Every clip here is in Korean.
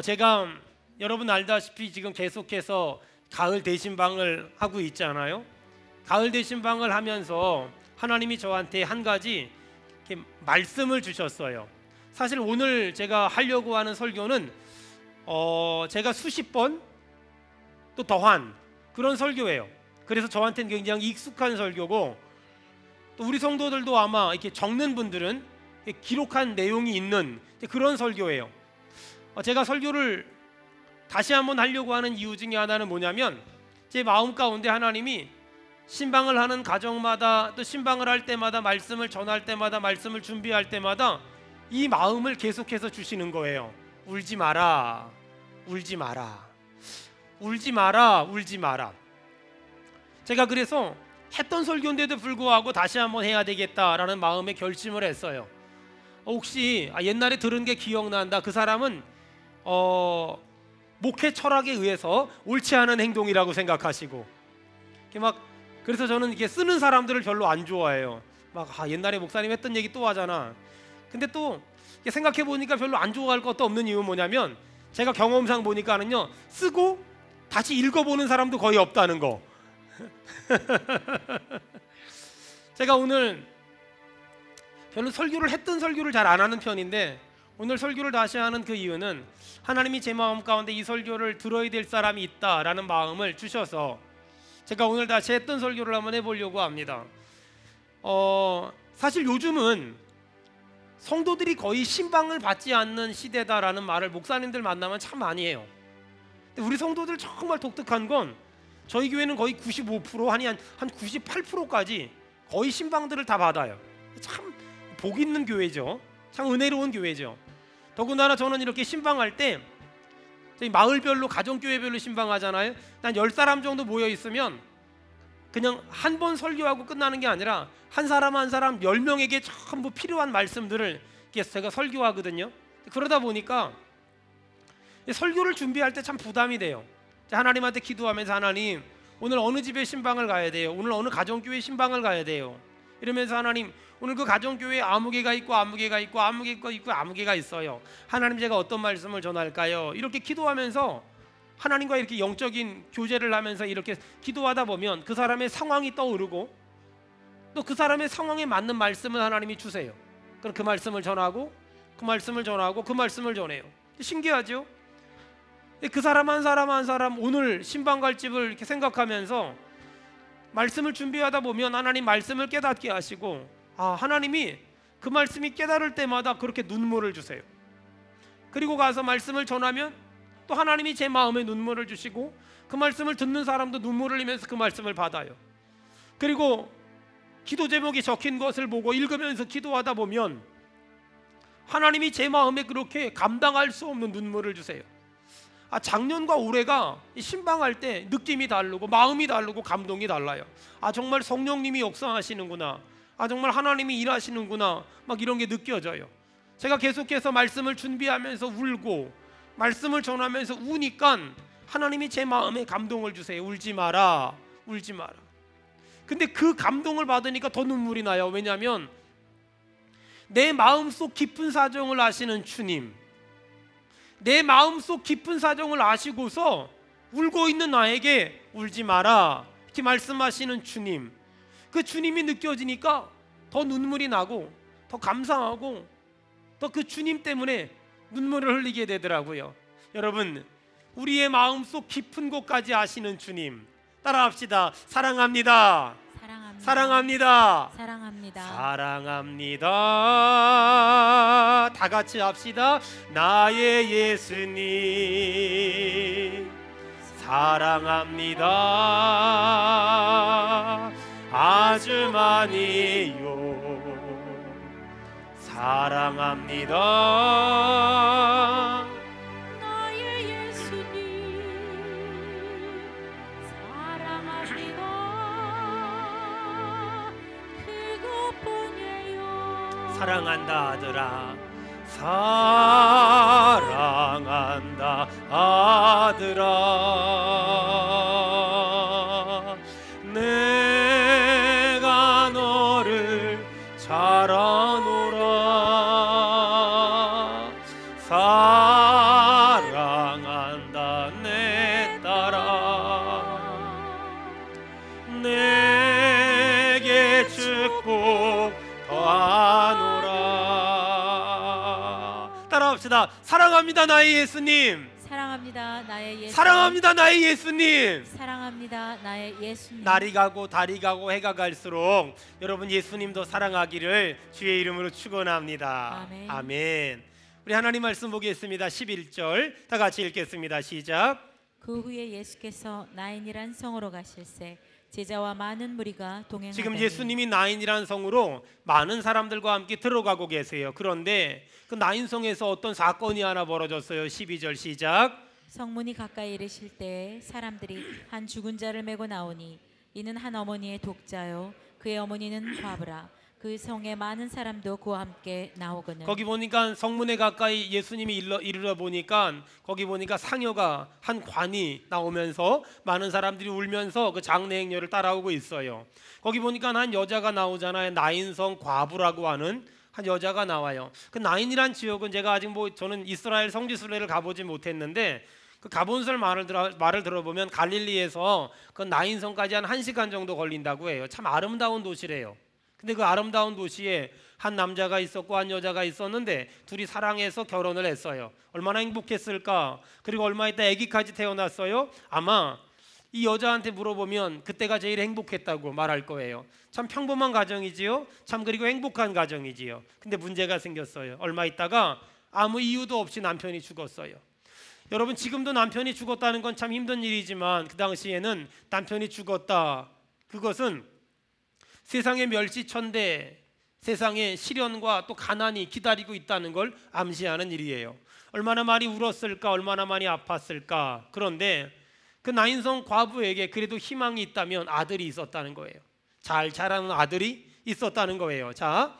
제가 여러분 알다시피 지금 계속해서 가을 대신방을 하고 있잖아요. 가을 대신방을 하면서 하나님이 저한테 한 가지 이렇게 말씀을 주셨어요. 사실 오늘 제가 하려고 하는 설교는 제가 수십 번 또 더한 그런 설교예요. 그래서 저한테는 굉장히 익숙한 설교고, 또 우리 성도들도 아마 이렇게 적는 분들은 기록한 내용이 있는 그런 설교예요. 제가 설교를 다시 한번 하려고 하는 이유 중에 하나는 뭐냐면, 제 마음 가운데 하나님이 신방을 하는 가정마다, 또 신방을 할 때마다, 말씀을 전할 때마다, 말씀을 준비할 때마다 이 마음을 계속해서 주시는 거예요. 울지 마라, 울지 마라, 울지 마라, 울지 마라. 제가 그래서 했던 설교인데도 불구하고 다시 한번 해야 되겠다라는 마음에 결심을 했어요. 혹시 옛날에 들은 게 기억난다, 그 사람은 목회 철학에 의해서 옳지 않은 행동이라고 생각하시고, 그래서 저는 이게 쓰는 사람들을 별로 안 좋아해요. 옛날에 목사님 했던 얘기 또 하잖아. 근데 또 생각해 보니까 별로 안 좋아할 것도 없는 이유는 뭐냐면, 제가 경험상 보니까는요, 쓰고 다시 읽어보는 사람도 거의 없다는 거. 제가 오늘 별로 설교를 했던 설교를 잘 안 하는 편인데, 오늘 설교를 다시 하는 그 이유는 하나님이 제 마음 가운데 이 설교를 들어야 될 사람이 있다라는 마음을 주셔서 제가 오늘 다시 했던 설교를 한번 해보려고 합니다. 사실 요즘은 성도들이 거의 신방을 받지 않는 시대다라는 말을 목사님들 만나면 참 많이 해요. 근데 우리 성도들 정말 독특한 건, 저희 교회는 거의 95%, 한 98%까지 거의 신방들을 다 받아요. 참 복 있는 교회죠. 참 은혜로운 교회죠. 더군다나 저는 이렇게 신방할 때 저희 마을별로, 가정교회별로 신방하잖아요. 한 10사람 정도 모여 있으면 그냥 한 번 설교하고 끝나는 게 아니라 한 사람 한 사람 10명에게 전부 필요한 말씀들을 제가 설교하거든요. 그러다 보니까 설교를 준비할 때 참 부담이 돼요. 하나님한테 기도하면서, 하나님 오늘 어느 집에 신방을 가야 돼요, 오늘 어느 가정교회 신방을 가야 돼요, 이러면서 하나님 오늘 그 가정교회에 아무개가 있고 아무개가 있고 아무개가 있고 아무개가 있어요, 하나님 제가 어떤 말씀을 전할까요? 이렇게 기도하면서 하나님과 이렇게 영적인 교제를 하면서 이렇게 기도하다 보면 그 사람의 상황이 떠오르고, 또 그 사람의 상황에 맞는 말씀을 하나님이 주세요. 그럼 그 말씀을 전하고, 그 말씀을 전하고, 그 말씀을 전해요. 신기하죠? 그 사람 한 사람 한 사람 오늘 신방 갈 집을 이렇게 생각하면서 말씀을 준비하다 보면 하나님 말씀을 깨닫게 하시고, 하나님이 그 말씀이 깨달을 때마다 그렇게 눈물을 주세요. 그리고 가서 말씀을 전하면 또 하나님이 제 마음에 눈물을 주시고, 그 말씀을 듣는 사람도 눈물을 흘리면서 그 말씀을 받아요. 그리고 기도 제목이 적힌 것을 보고 읽으면서 기도하다 보면 하나님이 제 마음에 그렇게 감당할 수 없는 눈물을 주세요. 작년과 올해가 신방할 때 느낌이 다르고 마음이 다르고 감동이 달라요. 정말 성령님이 역사하시는구나, 정말 하나님이 일하시는구나, 이런 게 느껴져요. 제가 계속해서 말씀을 준비하면서 울고 말씀을 전하면서 우니까 하나님이 제 마음에 감동을 주세요. 울지 마라, 울지 마라. 근데 그 감동을 받으니까 더 눈물이 나요. 왜냐하면 내 마음속 깊은 사정을 아시는 주님, 내 마음속 깊은 사정을 아시고서 울고 있는 나에게 울지 마라 이렇게 말씀하시는 주님, 그 주님이 느껴지니까 더 눈물이 나고 더 감사하고 더 그 주님 때문에 눈물을 흘리게 되더라고요. 여러분, 우리의 마음속 깊은 곳까지 아시는 주님, 따라합시다. 사랑합니다. 사랑합니다. 사랑합니다. 사랑합니다. 다 같이 합시다. 나의 예수님 사랑합니다. 아주 많이요. 사랑합니다. 나의 예수님 사랑합니다. 그것뿐이에요. 사랑한다 아들아, 사랑한다 아들아, 내가 너를 잘 아노라. 사랑한다 합시다. 사랑합니다 나의 예수님. 사랑합니다 나의 예수님. 사랑합니다 나의 예수님. 사랑합니다 나의 예수님. 날이 가고 달이 가고 해가 갈수록 여러분 예수님도 사랑하기를 주의 이름으로 축원합니다. 아멘. 아멘. 우리 하나님 말씀 보겠습니다. 11절 다 같이 읽겠습니다. 시작. 그 후에 예수께서 나인이란 성으로 가실새 제자와 많은 무리가 동행하더니. 지금 예수님이 나인이라는 성으로 많은 사람들과 함께 들어가고 계세요. 그런데 그 나인성에서 어떤 사건이 하나 벌어졌어요. 12절 시작. 성문이 가까이 이르실 때에 사람들이 한 죽은 자를 메고 나오니 이는 한 어머니의 독자요 그의 어머니는 과부라. 그 성에 많은 사람도 그와 함께 나오거늘. 거기 보니까 성문에 가까이 예수님이 이르러 보니까 거기 보니까 상여가 한 관이 나오면서 많은 사람들이 울면서 그 장례 행렬을 따라오고 있어요. 거기 보니까 한 여자가 나오잖아요. 나인성 과부라고 하는 한 여자가 나와요. 그 나인이란 지역은 제가 아직 저는 이스라엘 성지순례를 가보지 못했는데 그 가본 말을 들어보면 갈릴리에서 그 나인성까지 한 1시간 정도 걸린다고 해요. 참 아름다운 도시래요. 근데 그 아름다운 도시에 한 남자가 있었고 한 여자가 있었는데 둘이 사랑해서 결혼을 했어요. 얼마나 행복했을까? 그리고 얼마 있다 아기까지 태어났어요. 아마 이 여자한테 물어보면 그때가 제일 행복했다고 말할 거예요. 참 평범한 가정이지요. 참 그리고 행복한 가정이지요. 근데 문제가 생겼어요. 얼마 있다가 아무 이유도 없이 남편이 죽었어요. 여러분 지금도 남편이 죽었다는 건 참 힘든 일이지만 그 당시에는 남편이 죽었다. 그것은 세상의 멸시천대, 세상의 시련과 또 가난이 기다리고 있다는 걸 암시하는 일이에요. 얼마나 많이 울었을까, 얼마나 많이 아팠을까. 그런데 그 나인성 과부에게 그래도 희망이 있다면 아들이 있었다는 거예요. 잘 자라는 아들이 있었다는 거예요. 자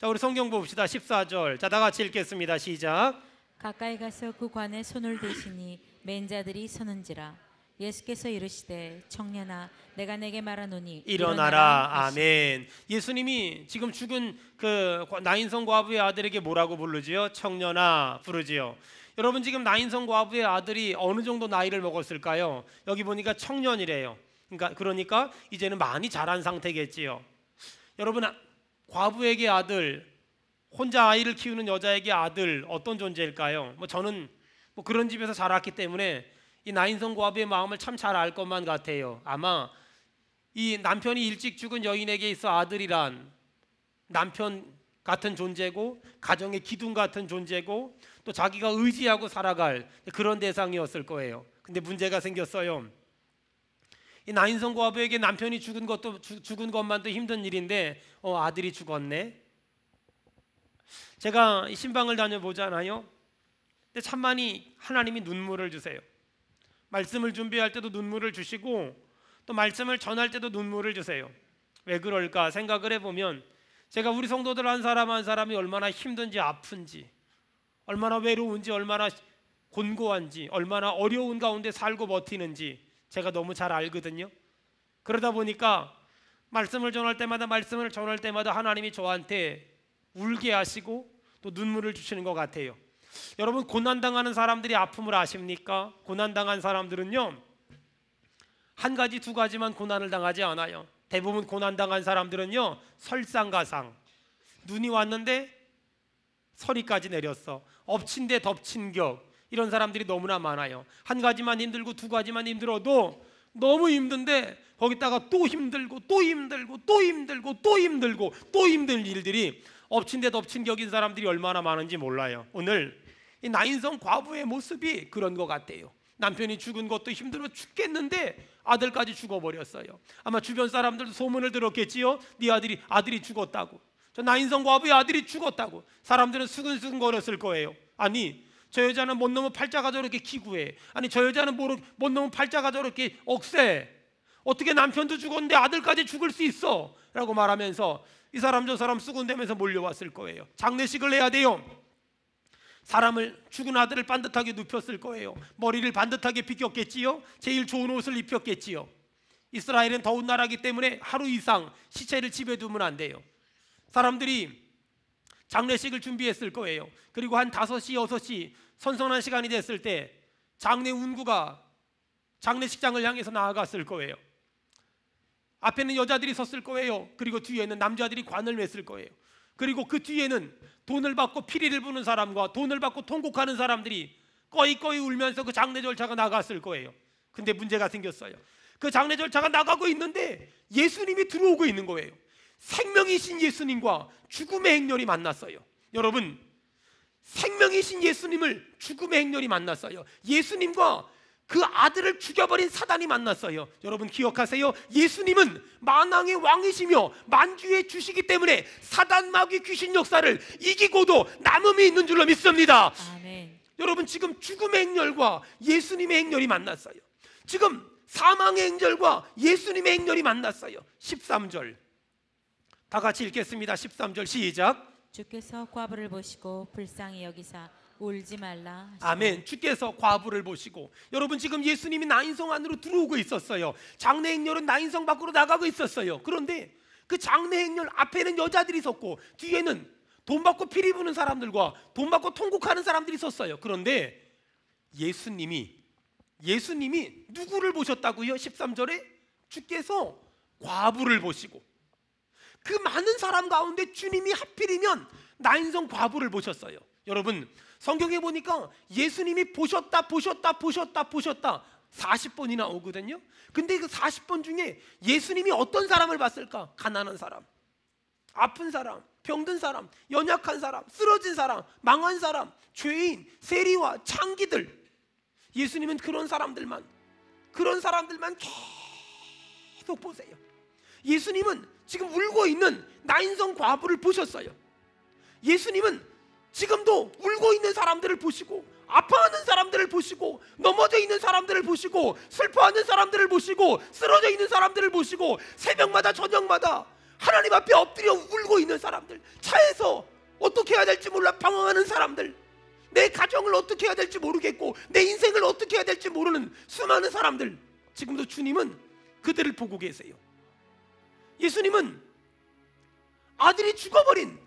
우리 성경 봅시다. 14절. 자, 다 같이 읽겠습니다. 시작. 가까이 가서 그 관에 손을 대시니 맨 자들이 서는지라. 예수께서 이르시되 청년아 내가 내게 말하노니 일어나라. 하시니. 아멘. 예수님이 지금 죽은 그 나인성 과부의 아들에게 뭐라고 부르지요? 청년아 부르지요. 여러분 지금 나인성 과부의 아들이 어느 정도 나이를 먹었을까요? 여기 보니까 청년이래요. 그러니까 이제는 많이 자란 상태겠지요. 여러분 과부에게 아들, 혼자 아이를 키우는 여자에게 아들 어떤 존재일까요? 저는 그런 집에서 자랐기 때문에 이 나인성 과부의 마음을 참 잘 알 것만 같아요. 아마 이 남편이 일찍 죽은 여인에게 있어 아들이란 남편 같은 존재고 가정의 기둥 같은 존재고 또 자기가 의지하고 살아갈 그런 대상이었을 거예요. 근데 문제가 생겼어요. 이 나인성 과부에게 남편이 죽은 것만도 힘든 일인데 아들이 죽었네. 제가 신방을 다녀보잖아요. 근데 참 많이 하나님이 눈물을 주세요. 말씀을 준비할 때도 눈물을 주시고 또 말씀을 전할 때도 눈물을 주세요. 왜 그럴까 생각을 해보면 제가 우리 성도들 한 사람 한 사람이 얼마나 힘든지 아픈지 얼마나 외로운지 얼마나 곤고한지 얼마나 어려운 가운데 살고 버티는지 제가 너무 잘 알거든요. 그러다 보니까 말씀을 전할 때마다 하나님이 저한테 울게 하시고 또 눈물을 주시는 것 같아요. 여러분 고난당하는 사람들이 아픔을 아십니까? 고난당한 사람들은요 한 가지 두 가지만 고난을 당하지 않아요. 대부분 고난당한 사람들은요 설상가상, 눈이 왔는데 서리까지 내렸어, 엎친 데 덮친 격, 이런 사람들이 너무나 많아요. 한 가지만 힘들고 두 가지만 힘들어도 너무 힘든데 거기다가 또 힘들고 또 힘들고 또 힘들고 또 힘들고 또 힘든 일들이 엎친 데 덮친 격인 사람들이 얼마나 많은지 몰라요. 오늘 이 나인성 과부의 모습이 그런 것 같아요. 남편이 죽은 것도 힘들어 죽겠는데 아들까지 죽어버렸어요. 아마 주변 사람들도 소문을 들었겠지요. 네 아들이 죽었다고. 저 나인성 과부의 아들이 죽었다고. 사람들은 수근수근 거렸을 거예요. 아니 저 여자는 못 넘은 팔자가 저렇게 기구해. 아니 저 여자는 못 넘은 팔자가 저렇게 억세. 어떻게 남편도 죽었는데 아들까지 죽을 수 있어? 라고 말하면서 이 사람 저 사람 수군대면서 몰려왔을 거예요. 장례식을 해야 돼요. 죽은 아들을 반듯하게 눕혔을 거예요. 머리를 반듯하게 빗겼겠지요. 제일 좋은 옷을 입혔겠지요. 이스라엘은 더운 나라이기 때문에 하루 이상 시체를 집에 두면 안 돼요. 사람들이 장례식을 준비했을 거예요. 그리고 한 5시, 6시 선선한 시간이 됐을 때 장례 운구가 장례식장을 향해서 나아갔을 거예요. 앞에는 여자들이 섰을 거예요. 그리고 뒤에는 남자들이 관을 맸을 거예요. 그리고 그 뒤에는 돈을 받고 피리를 부는 사람과 돈을 받고 통곡하는 사람들이 꺼이꺼이 울면서 그 장례 절차가 나갔을 거예요. 근데 문제가 생겼어요. 그 장례 절차가 나가고 있는데 예수님이 들어오고 있는 거예요. 생명이신 예수님과 죽음의 행렬이 만났어요. 여러분, 생명이신 예수님을 죽음의 행렬이 만났어요. 예수님과 그 아들을 죽여버린 사단이 만났어요. 여러분 기억하세요. 예수님은 만왕의 왕이시며 만주의 주시기 때문에 사단, 마귀, 귀신 역사를 이기고도 남음이 있는 줄로 믿습니다. 아멘. 여러분, 지금 죽음의 행렬과 예수님의 행렬이 만났어요. 지금 사망의 행렬과 예수님의 행렬이 만났어요. 13절 다 같이 읽겠습니다. 13절 시작. 주께서 과부를 보시고 불쌍히 여기사 울지 말라 하시고. 아멘. 주께서 과부를 보시고, 여러분 지금 예수님이 나인성 안으로 들어오고 있었어요. 장례 행렬은 나인성 밖으로 나가고 있었어요. 그런데 그 장례 행렬 앞에는 여자들이 섰고 뒤에는 돈 받고 피리 부는 사람들과 돈 받고 통곡하는 사람들이 섰어요. 그런데 예수님이 누구를 보셨다고요? 13절에 주께서 과부를 보시고, 그 많은 사람 가운데 주님이 하필이면 나인성 과부를 보셨어요. 여러분 성경에 보니까 예수님이 보셨다 40번이나 오거든요. 근데 그 40번 중에 예수님이 어떤 사람을 봤을까? 가난한 사람, 아픈 사람, 병든 사람, 연약한 사람, 쓰러진 사람, 망한 사람, 죄인, 세리와 창기들. 예수님은 그런 사람들만 계속 보세요. 예수님은 지금 울고 있는 나인성 과부를 보셨어요. 예수님은 지금도 울고 있는 사람들을 보시고, 아파하는 사람들을 보시고, 넘어져 있는 사람들을 보시고, 슬퍼하는 사람들을 보시고, 쓰러져 있는 사람들을 보시고, 새벽마다 저녁마다 하나님 앞에 엎드려 울고 있는 사람들, 차에서 어떻게 해야 될지 몰라 방황하는 사람들, 내 가정을 어떻게 해야 될지 모르겠고 내 인생을 어떻게 해야 될지 모르는 수많은 사람들, 지금도 주님은 그들을 보고 계세요. 예수님은 아들이 죽어버린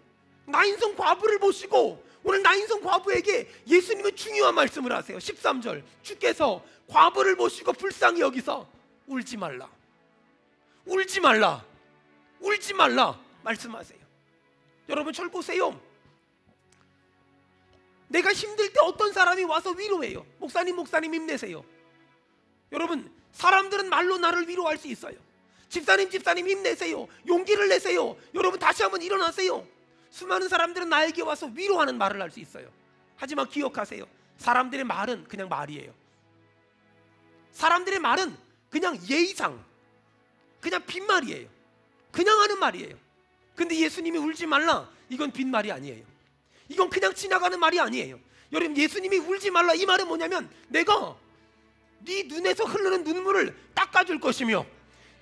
나인성 과부를 보시고, 오늘 나인성 과부에게 예수님은 중요한 말씀을 하세요. 13절 주께서 과부를 보시고 불쌍히 여기서 울지 말라 말씀하세요. 여러분 절 보세요. 내가 힘들 때 어떤 사람이 와서 위로해요. 목사님 힘내세요. 여러분 사람들은 말로 나를 위로할 수 있어요. 집사님 힘내세요, 용기를 내세요, 여러분 다시 한번 일어나세요. 수많은 사람들은 나에게 와서 위로하는 말을 할 수 있어요. 하지만 기억하세요. 사람들의 말은 그냥 말이에요. 사람들의 말은 그냥 예의상, 그냥 빈말이에요. 그냥 하는 말이에요. 근데 예수님이 울지 말라, 이건 빈말이 아니에요. 이건 그냥 지나가는 말이 아니에요. 여러분 예수님이 울지 말라 이 말은 뭐냐면, 내가 네 눈에서 흐르는 눈물을 닦아줄 것이며,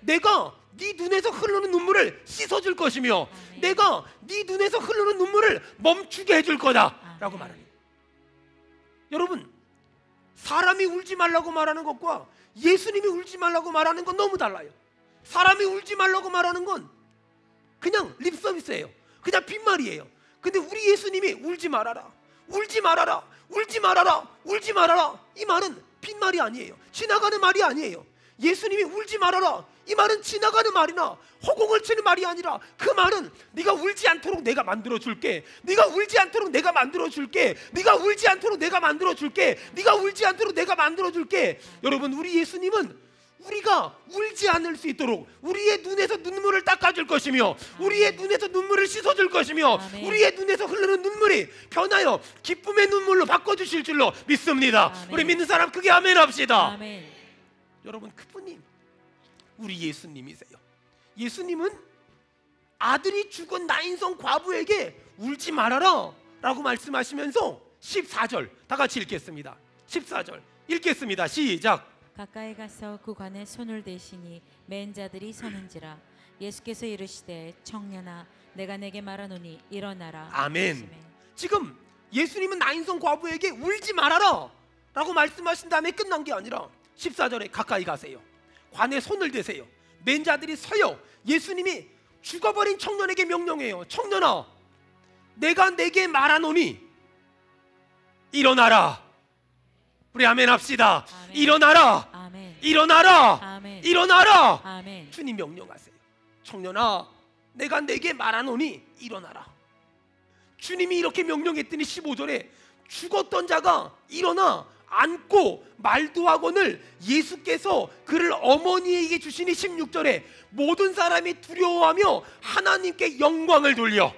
내가 네 눈에서 흐르는 눈물을 씻어줄 것이며, 내가 네 눈에서 흐르는 눈물을 멈추게 해줄 거다 라고 말합니다. 여러분 사람이 울지 말라고 말하는 것과 예수님이 울지 말라고 말하는 건 너무 달라요. 사람이 울지 말라고 말하는 건 그냥 립서비스예요. 그냥 빈말이에요. 근데 우리 예수님이 울지 말아라 이 말은 빈말이 아니에요. 지나가는 말이 아니에요. 예수님이 울지 말아라 이 말은 지나가는 말이나 허공을 치는 말이 아니라, 그 말은 네가 울지 않도록 내가 만들어줄게, 네가 울지 않도록 내가 만들어줄게, 네가 울지 않도록 내가 만들어줄게, 네가 울지 않도록 내가 만들어줄게. 여러분 우리 예수님은 우리가 울지 않을 수 있도록 우리의 눈에서 눈물을 닦아줄 것이며, 우리의 눈에서 눈물을 씻어줄 것이며, 아멘. 우리의 눈에서 흐르는 눈물이 변하여 기쁨의 눈물로 바꿔주실 줄로 믿습니다. 아멘. 우리 믿는 사람 크게 아멘 합시다. 아멘. 여러분 그분이 우리 예수님이세요. 예수님은 아들이 죽은 나인성 과부에게 울지 말아라 라고 말씀하시면서 14절 다 같이 읽겠습니다. 14절 읽겠습니다. 시작. 가까이 가서 그 관에 손을 대시니 맨 자들이 서는지라. 예수께서 이르시되 청년아 내가 내게 말하노니 일어나라. 아멘. 지금 예수님은 나인성 과부에게 울지 말아라 라고 말씀하신 다음에 끝난 게 아니라 14절에 가까이 가세요, 관에 손을 대세요, 맨 자들이 서요. 예수님이 죽어버린 청년에게 명령해요. 청년아 내가 내게 말하노니 일어나라. 우리 아멘 합시다. 아멘. 일어나라. 아멘. 일어나라. 아멘. 일어나라. 아멘. 주님 명령하세요. 청년아 내가 내게 말하노니 일어나라. 주님이 이렇게 명령했더니 15절에 죽었던 자가 일어나 앉고 말도 하거늘 예수께서 그를 어머니에게 주시니 16절에 모든 사람이 두려워하며 하나님께 영광을 돌려.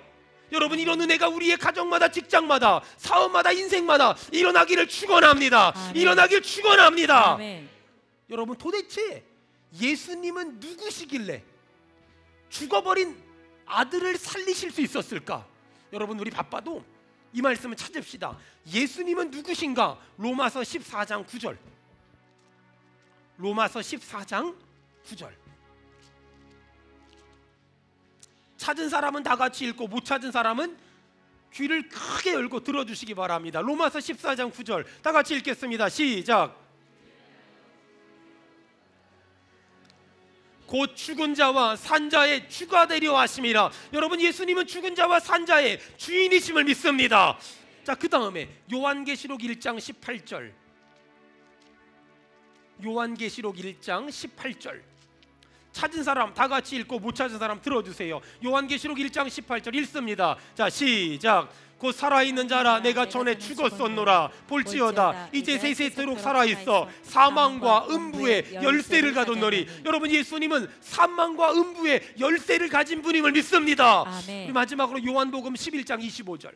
여러분, 이런 은혜가 우리의 가정마다, 직장마다, 사업마다, 인생마다 일어나기를 축원합니다. 아멘. 일어나길 축원합니다. 아멘. 여러분, 도대체 예수님은 누구시길래 죽어버린 아들을 살리실 수 있었을까? 여러분, 우리 바빠도 이 말씀을 찾읍시다. 예수님은 누구신가? 로마서 14장 9절. 로마서 14장 9절. 찾은 사람은 다 같이 읽고 못 찾은 사람은 귀를 크게 열고 들어주시기 바랍니다. 로마서 14장 9절 다 같이 읽겠습니다. 시작. 곧 죽은 자와 산 자의 주가 되려 하심이라. 여러분, 예수님은 죽은 자와 산 자의 주인이심을 믿습니다. 자, 그 다음에 요한계시록 1장 18절. 요한계시록 1장 18절. 찾은 사람 다 같이 읽고 못 찾은 사람 들어주세요. 요한계시록 1장 18절 읽습니다. 자, 시작. 곧 살아있는 자라 내가 전에 죽었었노라. 볼지어다 이제 세세토록 살아있어 사망과 음부의 열쇠를 가졌노리. 여러분, 예수님은 사망과 음부의 열쇠를 가진 분임을 믿습니다. 아멘. 우리 마지막으로 요한복음 11장 25절.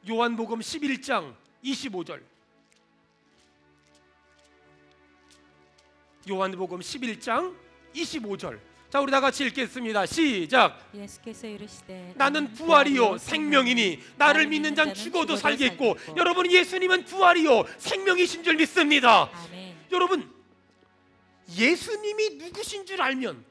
요한복음 11장 25절. 요한복음 11장 25절. 자, 우리 다 같이 읽겠습니다. 시작. 예수께서 이르시되 나는 부활이요 생명이니 나를 믿는 자는 죽어도 살겠고. 여러분, 예수님은 부활이요 생명이신 줄 믿습니다. 아멘. 여러분, 예수님이 누구신 줄 알면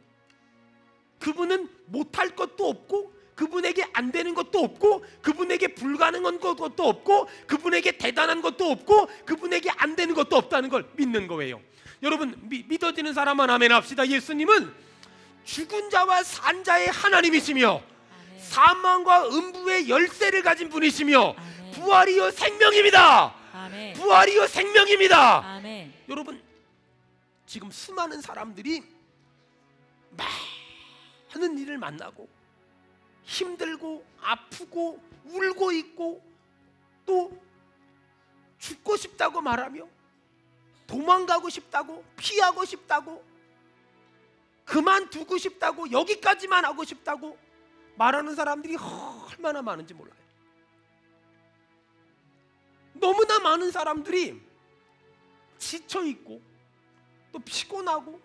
그분은 못할 것도 없고 그분에게 안 되는 것도 없고 그분에게 불가능한 것도 없고 그분에게 대단한 것도 없고 그분에게 안 되는 것도 없다는 걸 믿는 거예요. 여러분, 믿어지는 사람만 아멘 합시다. 예수님은 죽은 자와 산 자의 하나님이시며 아멘. 사망과 음부의 열쇠를 가진 분이시며 아멘. 부활이요 생명입니다. 아멘. 부활이요 생명입니다. 아멘. 여러분, 지금 수많은 사람들이 많은 일을 만나고 힘들고 아프고 울고 있고 또 죽고 싶다고 말하며 도망가고 싶다고, 피하고 싶다고, 그만두고 싶다고, 여기까지만 하고 싶다고 말하는 사람들이 얼마나 많은지 몰라요. 너무나 많은 사람들이 지쳐있고 또 피곤하고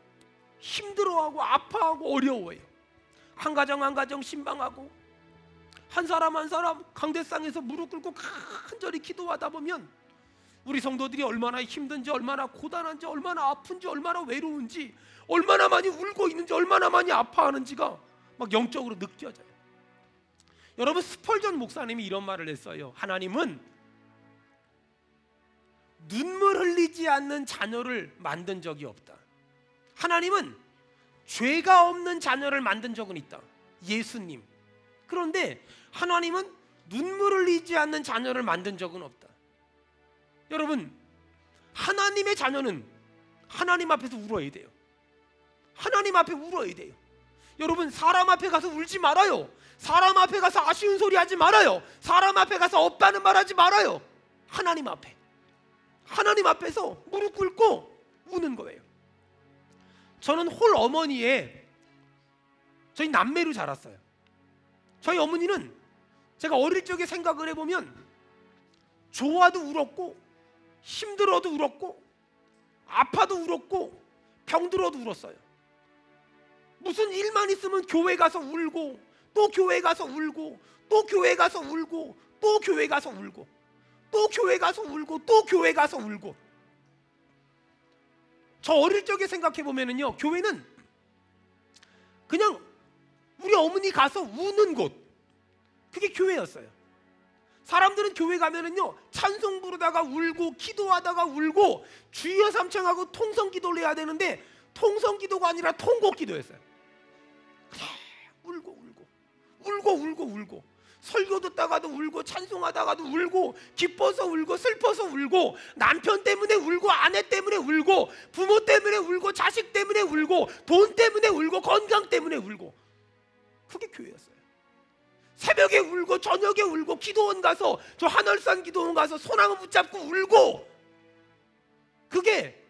힘들어하고 아파하고 어려워해요. 한 가정 한 가정 신방하고 한 사람 한 사람 강대상에서 무릎 꿇고 간절히 기도하다 보면 우리 성도들이 얼마나 힘든지, 얼마나 고단한지, 얼마나 아픈지, 얼마나 외로운지, 얼마나 많이 울고 있는지, 얼마나 많이 아파하는지가 막 영적으로 느껴져요. 여러분, 스펄전 목사님이 이런 말을 했어요. 하나님은 눈물 흘리지 않는 자녀를 만든 적이 없다. 하나님은 죄가 없는 자녀를 만든 적은 있다. 예수님. 그런데 하나님은 눈물 흘리지 않는 자녀를 만든 적은 없다. 여러분, 하나님의 자녀는 하나님 앞에서 울어야 돼요. 하나님 앞에 울어야 돼요. 여러분, 사람 앞에 가서 울지 말아요. 사람 앞에 가서 아쉬운 소리 하지 말아요. 사람 앞에 가서 없다는 말 하지 말아요. 하나님 앞에, 하나님 앞에서 무릎 꿇고 우는 거예요. 저는 홀 어머니에 저희 남매로 자랐어요. 저희 어머니는 제가 어릴 적에 생각을 해보면 좋아도 울었고 힘들어도 울었고 아파도 울었고 병들어도 울었어요. 무슨 일만 있으면 교회 가서 울고 또 교회 가서 울고 또 교회 가서 울고 또 교회 가서 울고 또 교회 가서 울고 또 교회 가서 울고. 저 어릴 적에 생각해보면요, 교회는 그냥 우리 어머니 가서 우는 곳, 그게 교회였어요. 사람들은 교회 가면은요 찬송 부르다가 울고 기도하다가 울고 주여 삼창하고 통성 기도를 해야 되는데 통성 기도가 아니라 통곡 기도였어요. 울고 울고 울고 울고 울고 설교 듣다가도 울고 찬송하다가도 울고 기뻐서 울고 슬퍼서 울고 남편 때문에 울고 아내 때문에 울고 부모 때문에 울고 자식 때문에 울고 돈 때문에 울고 건강 때문에 울고. 그게 교회였어요. 새벽에 울고 저녁에 울고 기도원 가서 저 하늘산 기도원 가서 소나무 붙잡고 울고, 그게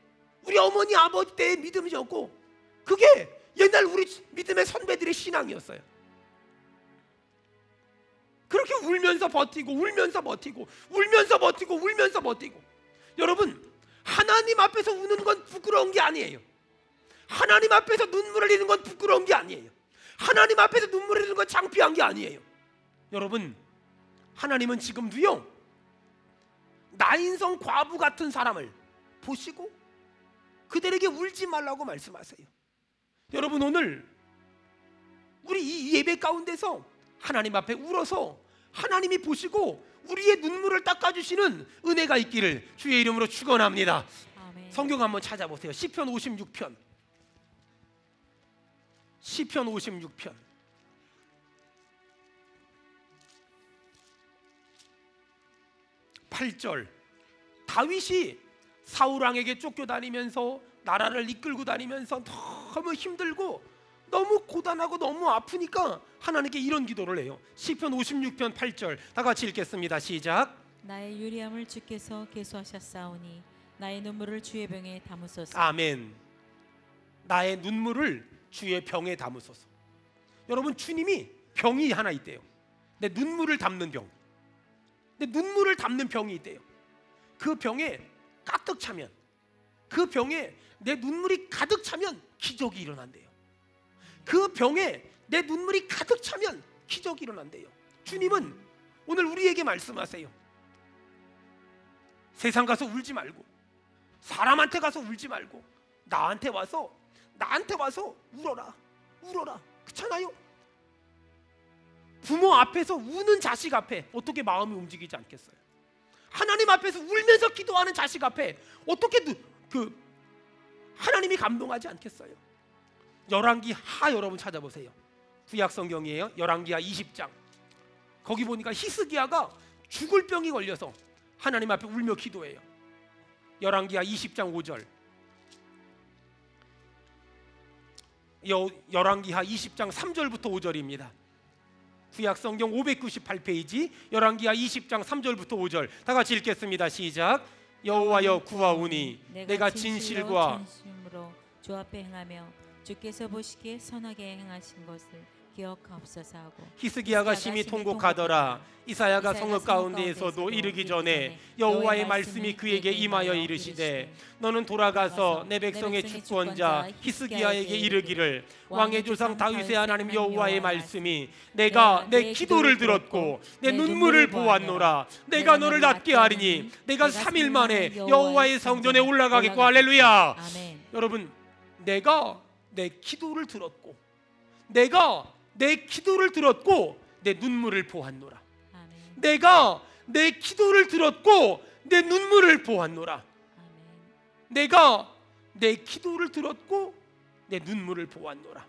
우리 어머니 아버지 때의 믿음이었고 그게 옛날 우리 믿음의 선배들의 신앙이었어요. 그렇게 울면서 버티고 울면서 버티고 울면서 버티고 울면서 버티고. 여러분, 하나님 앞에서 우는 건 부끄러운 게 아니에요. 하나님 앞에서 눈물을 흘리는 건 부끄러운 게 아니에요. 하나님 앞에서 눈물을 흘리는 건 창피한 게 아니에요. 여러분, 하나님은 지금도요 나인성 과부 같은 사람을 보시고 그들에게 울지 말라고 말씀하세요. 여러분, 오늘 우리 이 예배 가운데서 하나님 앞에 울어서 하나님이 보시고 우리의 눈물을 닦아주시는 은혜가 있기를 주의 이름으로 축원합니다. 아멘. 성경 한번 찾아보세요. 시편 56편. 시편 56편 8절. 다윗이 사울왕에게 쫓겨다니면서 나라를 이끌고 다니면서 너무 힘들고 너무 고단하고 너무 아프니까 하나님께 이런 기도를 해요. 시편 56편 8절 다 같이 읽겠습니다. 시작. 나의 유리함을 주께서 계수하셨사오니 나의 눈물을 주의 병에 담으소서. 아멘. 나의 눈물을 주의 병에 담으소서. 여러분, 주님이 병이 하나 있대요. 내 눈물을 담는 병. 내 눈물을 담는 병이 있대요. 그 병에 가득 차면, 그 병에 내 눈물이 가득 차면 기적이 일어난대요. 그 병에 내 눈물이 가득 차면 기적이 일어난대요. 주님은 오늘 우리에게 말씀하세요. 세상 가서 울지 말고, 사람한테 가서 울지 말고 나한테 와서 울어라. 울어라. 그렇잖아요. 부모 앞에서 우는 자식 앞에 어떻게 마음이 움직이지 않겠어요? 하나님 앞에서 울면서 기도하는 자식 앞에 어떻게 하나님이 감동하지 않겠어요? 열왕기하 여러분 찾아보세요. 구약 성경이에요. 열왕기하 20장. 거기 보니까 히스기야가 죽을 병이 걸려서 하나님 앞에 울며 기도해요. 열왕기하 20장 5절. 열왕기하 20장 3절부터 5절입니다. 구약 성경 598페이지 열왕기하 20장 3절부터 5절 다 같이 읽겠습니다. 시작. 여호와여 구하오니 내가 진실과 진심으로 주 앞에 행하며 주께서 보시기에 선하게 행하신 것을 기억하옵소서 하고. 히스기야가 심히 통곡하더라. 이사야가 성읍 가운데에서도 이르기 전에 여호와의 말씀이 그에게 임하여 이르시되 너는 돌아가서 내 백성의 주권자 히스기야에게 이르기를 왕의 조상 다윗의 하나님 여호와의 말씀이 내가 내 기도를 들었고 내 눈물을 보았노라. 내가 너를 낫게 하리니 내가 3일 만에 여호와의 성전에 올라가겠고. 할렐루야. 아멘. 여러분, 내가 내 기도를 들었고 내가 내 기도를 들었고 내 눈물을 보았노라. 아멘. 내가 내 기도를 들었고 내 눈물을 보았노라. 아멘. 내가 내 기도를 들었고 내 눈물을 보았노라.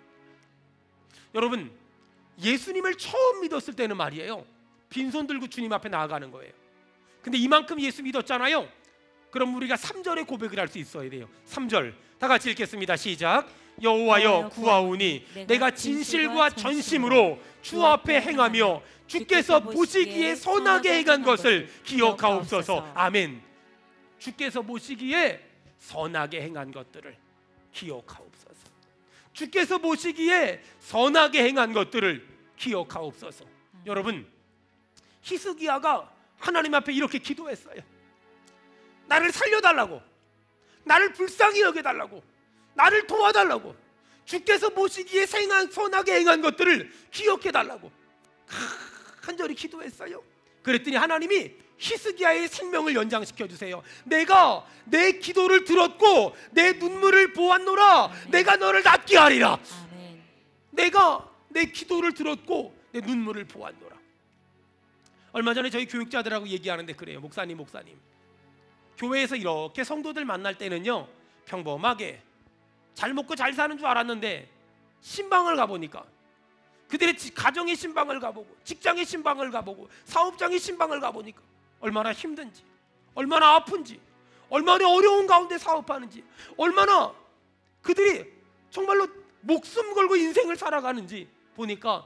여러분, 예수님을 처음 믿었을 때는 말이에요, 빈손 들고 주님 앞에 나아가는 거예요. 근데 이만큼 예수 믿었잖아요. 그럼 우리가 3절의 고백을 할 수 있어야 돼요. 3절 다 같이 읽겠습니다. 시작. 여호와여 구하오니 내가 진실과 전심으로 주 앞에 행하며 주께서 보시기에 선하게 행한 것을 기억하옵소서. 아멘. 주께서 보시기에 선하게 행한 것들을 기억하옵소서. 주께서 보시기에 선하게 행한 것들을 기억하옵소서. 여러분, 히스기야가 하나님 앞에 이렇게 기도했어요. 나를 살려달라고, 나를 불쌍히 여겨달라고, 나를 도와달라고, 주께서 보시기에 선하게 행한 것들을 기억해달라고 간절히 기도했어요. 그랬더니 하나님이 히스기야의 생명을 연장시켜주세요. 내가 내 기도를 들었고 내 눈물을 보았노라. 아멘. 내가 너를 낫게 하리라. 아멘. 내가 내 기도를 들었고 내 눈물을 보았노라. 얼마 전에 저희 교육자들하고 얘기하는데 그래요. 목사님 교회에서 이렇게 성도들 만날 때는요, 평범하게 잘 먹고 잘 사는 줄 알았는데 신방을 가보니까 그들의 가정의 신방을 가보고 직장의 신방을 가보고 사업장의 신방을 가보니까 얼마나 힘든지, 얼마나 아픈지, 얼마나 어려운 가운데 사업하는지, 얼마나 그들이 정말로 목숨 걸고 인생을 살아가는지 보니까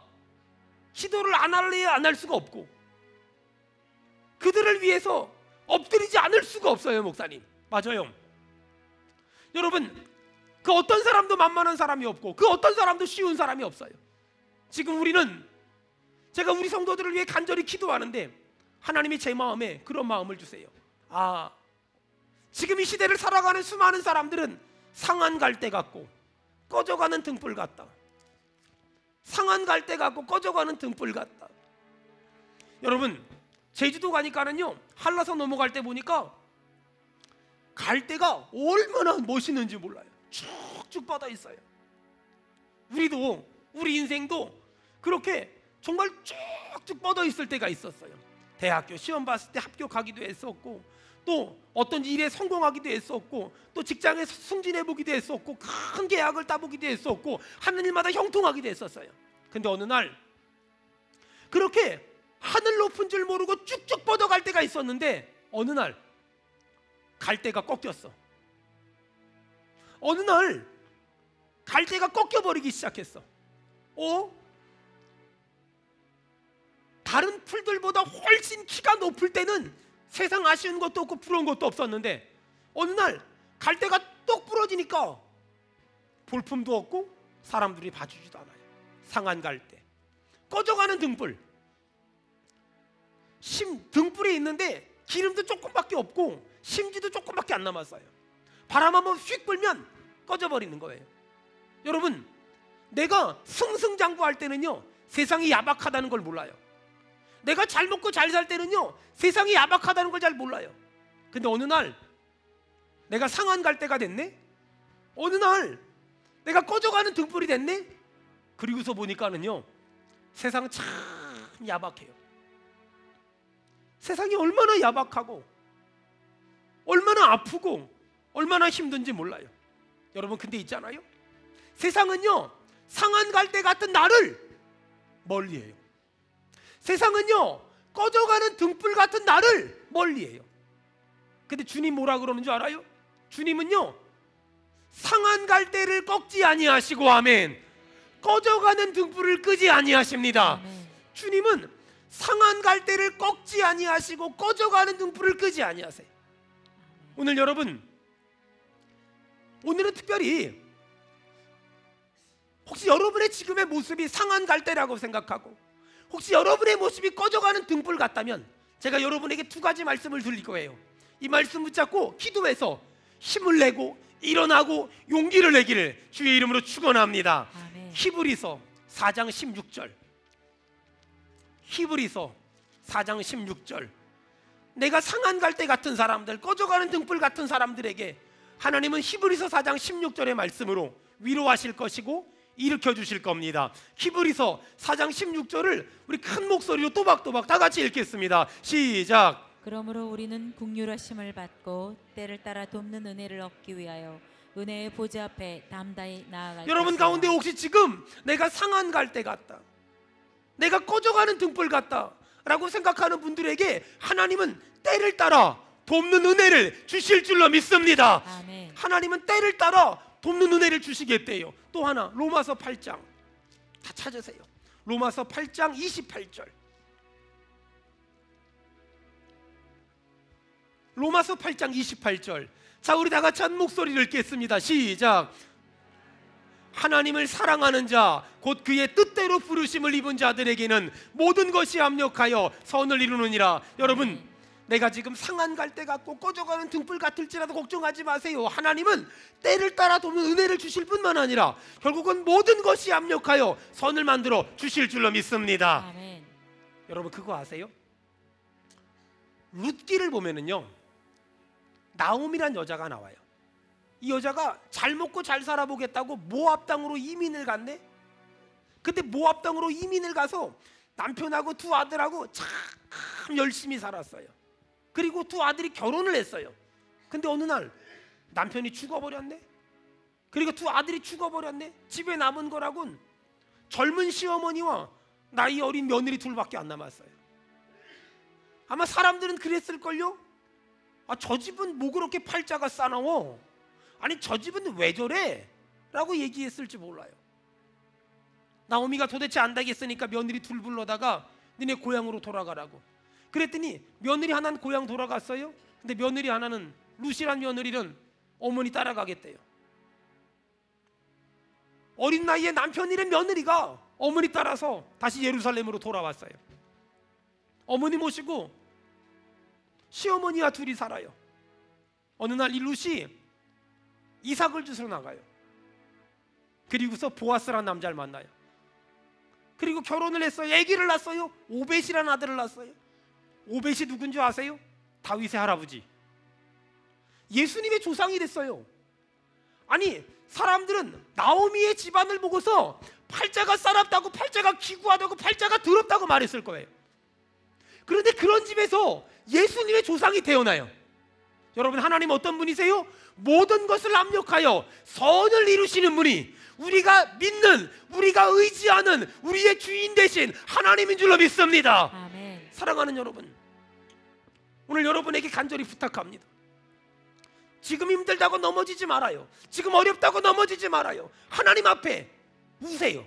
기도를 안 할래야 안 할 수가 없고, 그들을 위해서 엎드리지 않을 수가 없어요. 목사님, 맞아요. 여러분, 그 어떤 사람도 만만한 사람이 없고 그 어떤 사람도 쉬운 사람이 없어요. 지금 우리는, 제가 우리 성도들을 위해 간절히 기도하는데 하나님이 제 마음에 그런 마음을 주세요. 지금 이 시대를 살아가는 수많은 사람들은 상한 갈대 같고 꺼져가는 등불 같다. 상한 갈대 같고 꺼져가는 등불 같다. 여러분, 제주도 가니까는요, 한라산 넘어갈 때 보니까 갈대가 얼마나 멋있는지 몰라요. 쭉쭉 뻗어 있어요. 우리도, 우리 인생도 그렇게 정말 쭉쭉 뻗어 있을 때가 있었어요. 대학교 시험 봤을 때 합격하기도 했었고, 또 어떤 일에 성공하기도 했었고, 또 직장에 승진해보기도 했었고, 큰 계약을 따보기도 했었고, 하는 일마다 형통하기도 했었어요. 근데 어느 날 그렇게 하늘 높은 줄 모르고 쭉쭉 뻗어갈 때가 있었는데, 어느 날 갈대가 꺾였어. 어느 날 갈대가 꺾여버리기 시작했어. 다른 풀들보다 훨씬 키가 높을 때는 세상 아쉬운 것도 없고 부러운 것도 없었는데, 어느 날 갈대가 똑 부러지니까 볼품도 없고 사람들이 봐주지도 않아요. 상한 갈대, 꺼져가는 등불. 등불이 있는데 기름도 조금밖에 없고 심지도 조금밖에 안 남았어요. 바람 한번 휙 불면 꺼져버리는 거예요. 여러분, 내가 승승장구할 때는요, 세상이 야박하다는 걸 몰라요. 내가 잘 먹고 잘 살 때는요, 세상이 야박하다는 걸 잘 몰라요. 근데 어느 날 내가 상한 갈대가 됐네? 어느 날 내가 꺼져가는 등불이 됐네? 그리고서 보니까는요, 세상은 참 야박해요. 세상이 얼마나 야박하고 얼마나 아프고 얼마나 힘든지 몰라요. 여러분, 근데 있잖아요, 세상은요 상한 갈대 같은 나를 멀리해요. 세상은요 꺼져가는 등불 같은 나를 멀리해요. 근데 주님 뭐라 그러는 줄 알아요? 주님은요, 상한 갈대를 꺾지 아니하시고, 아멘, 꺼져가는 등불을 끄지 아니하십니다. 아멘. 주님은 상한 갈대를 꺾지 아니하시고 꺼져가는 등불을 끄지 아니하세요. 오늘 여러분, 오늘은 특별히 혹시 여러분의 지금의 모습이 상한 갈대라고 생각하고, 혹시 여러분의 모습이 꺼져가는 등불 같다면 제가 여러분에게 두 가지 말씀을 드릴 거예요. 이 말씀 붙잡고 기도해서 힘을 내고 일어나고 용기를 내기를 주의 이름으로 축원합니다. 아멘. 히브리서 4장 16절. 히브리서 4장 16절. 내가 상한 갈대 같은 사람들, 꺼져가는 등불 같은 사람들에게 하나님은 히브리서 4장 16절의 말씀으로 위로하실 것이고 일으켜 주실 겁니다. 히브리서 4장 16절을 우리 큰 목소리로 또박또박 다 같이 읽겠습니다. 시작. 그러므로 우리는 긍휼하심을 받고 때를 따라 돕는 은혜를 얻기 위하여 은혜의 보좌 앞에 담대히 나아갈 여러분 것이라. 가운데 혹시 지금 내가 상한 갈대 같다, 내가 꺼져가는 등불 같다 라고 생각하는 분들에게 하나님은 때를 따라 돕는 은혜를 주실 줄로 믿습니다. 아멘. 하나님은 때를 따라 돕는 은혜를 주시겠대요. 또 하나, 로마서 8장 다 찾으세요. 로마서 8장 28절. 로마서 8장 28절. 자, 우리 다 같이 한 목소리를 읽겠습니다. 시작. 하나님을 사랑하는 자, 곧 그의 뜻대로 부르심을 입은 자들에게는 모든 것이 합력하여 선을 이루느니라. 여러분, 내가 지금 상한 갈대 같고 꺼져가는 등불 같을지라도 걱정하지 마세요. 하나님은 때를 따라 돕는 은혜를 주실 뿐만 아니라 결국은 모든 것이 합력하여 선을 만들어 주실 줄로 믿습니다. 아멘. 여러분 그거 아세요? 룻기를 보면은요, 나옴이란 여자가 나와요. 이 여자가 잘 먹고 잘 살아보겠다고 모압 땅으로 이민을 갔네. 근데 모압 땅으로 이민을 가서 남편하고 두 아들하고 참 열심히 살았어요. 그리고 두 아들이 결혼을 했어요. 근데 어느 날 남편이 죽어버렸네. 그리고 두 아들이 죽어버렸네. 집에 남은 거라곤 젊은 시어머니와 나이 어린 며느리 둘밖에 안 남았어요. 아마 사람들은 그랬을걸요. 저 집은 뭐 그렇게 팔자가 싸나워? 아니 저 집은 왜 저래? 라고 얘기했을지 몰라요. 나오미가 도대체 안 되겠으니까 며느리 둘 불러다가 니네 고향으로 돌아가라고. 그랬더니 며느리 하나는 고향 돌아갔어요. 근데 며느리 하나는, 루시란 며느리는 어머니 따라가겠대요. 어린 나이에 남편 잃은 며느리가 어머니 따라서 다시 예루살렘으로 돌아왔어요. 어머니 모시고 시어머니와 둘이 살아요. 어느 날 이 루시 이삭을 주스러 나가요. 그리고서 보아스라는 남자를 만나요. 그리고 결혼을 했어요. 아기를 낳았어요. 오벳이라는 아들을 낳았어요. 오벳이 누군지 아세요? 다윗의 할아버지, 예수님의 조상이 됐어요. 아니, 사람들은 나오미의 집안을 보고서 팔자가 싸납다고, 팔자가 기구하다고, 팔자가 더럽다고 말했을 거예요. 그런데 그런 집에서 예수님의 조상이 태어나요. 여러분, 하나님 어떤 분이세요? 모든 것을 압력하여 선을 이루시는 분이 우리가 믿는, 우리가 의지하는 우리의 주인 되신 하나님인 줄로 믿습니다. 아멘. 사랑하는 여러분, 오늘 여러분에게 간절히 부탁합니다. 지금 힘들다고 넘어지지 말아요. 지금 어렵다고 넘어지지 말아요. 하나님 앞에 우세요.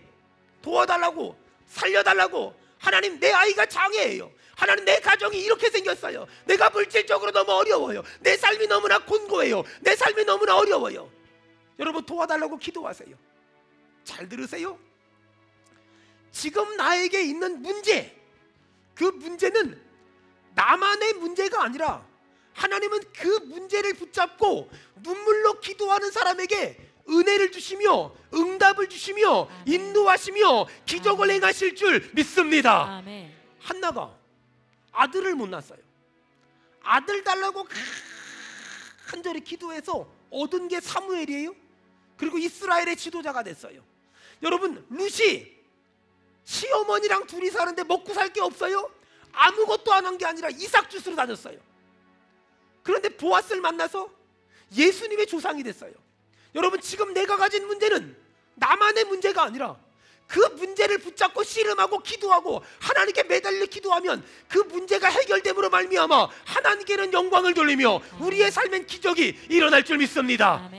도와달라고, 살려달라고. 하나님, 내 아이가 장애예요. 하나님, 내 가정이 이렇게 생겼어요. 내가 물질적으로 너무 어려워요. 내 삶이 너무나 곤고해요. 내 삶이 너무나 어려워요. 여러분, 도와달라고 기도하세요. 잘 들으세요. 지금 나에게 있는 문제, 그 문제는 나만의 문제가 아니라 하나님은 그 문제를 붙잡고 눈물로 기도하는 사람에게 은혜를 주시며 응답을 주시며 아멘. 인도하시며 기적을 아멘. 행하실 줄 믿습니다. 아멘. 한나가 아들을 못 낳았어요. 아들 달라고 간절히 기도해서 얻은 게 사무엘이에요. 그리고 이스라엘의 지도자가 됐어요. 여러분, 루시 시어머니랑 둘이 사는데 먹고 살 게 없어요. 아무것도 안 한 게 아니라 이삭 주스러 다녔어요. 그런데 보아스를 만나서 예수님의 조상이 됐어요. 여러분, 지금 내가 가진 문제는 나만의 문제가 아니라 그 문제를 붙잡고 씨름하고 기도하고 하나님께 매달려 기도하면 그 문제가 해결됨으로 말미암아 하나님께는 영광을 돌리며 우리의 삶엔 기적이 일어날 줄 믿습니다. 아멘.